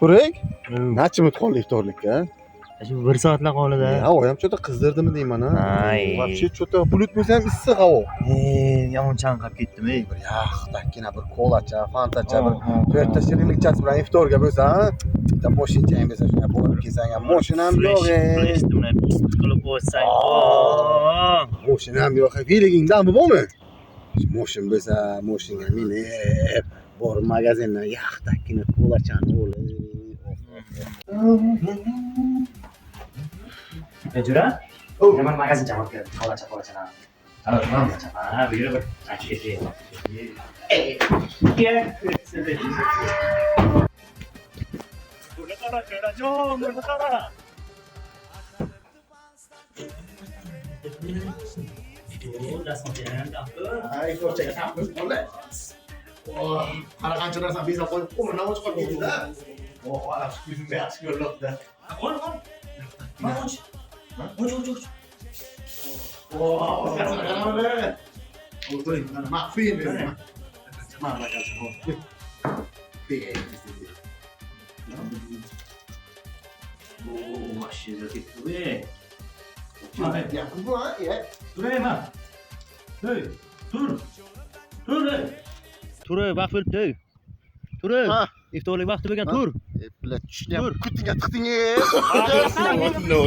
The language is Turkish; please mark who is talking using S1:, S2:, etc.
S1: Turek, necha minut qoldi iftorlikka?
S2: Şimdi 1 soatlar qoldi.
S1: Ha, o ham cho'ta qizdirdimi deyman ha.
S2: Ay.
S1: Вообще cho'ta bulut bo'lsa ham issiq havo.
S2: Yomon chanqab ketdim, ey.
S1: Bir yaxtakkina bir kolacha, fantacha, bir to'rtta shirinlikchasi bilan iftorga bo'lsa, ha? Bitta moshinchang bo'lsa, shunga borib kelsang ham moshinam yo'q.
S2: Fleshtimni pist qilib qo'ysang.
S1: Moshinam yo'q. Feeligingdan bu bormi? Moshin bo'lsa, moshinga minib, borib magazindan yaxtakkina kolachani olib.
S2: Jura? Nima magazin javob berdi. Qolacha. Ha, bu yerga bir achki. Burada qara, jon, burada qara.
S1: Ay, iftorchaga taqib qoldi. Qara qancha narsa bezab qo'yib, qo'mirdan o'chib qolib ketdi-da. Ana shu ko'zimda yaxshi ko'ryapti.
S2: Qo'y. Uch.
S1: O'zgasini qaraman-da. O'tiring, mana maxfiy endi. Mana bagajni qo'y.
S2: Mashina ketdi.
S1: Ya, bu ha, ya.
S2: Turayman. Tur. Tur, vaqt bo'libdi. Tur.
S1: Ha.
S2: İftorlik vaqti bo'lgan, tur.
S1: Bular tushni ham kutingga tiqding. No.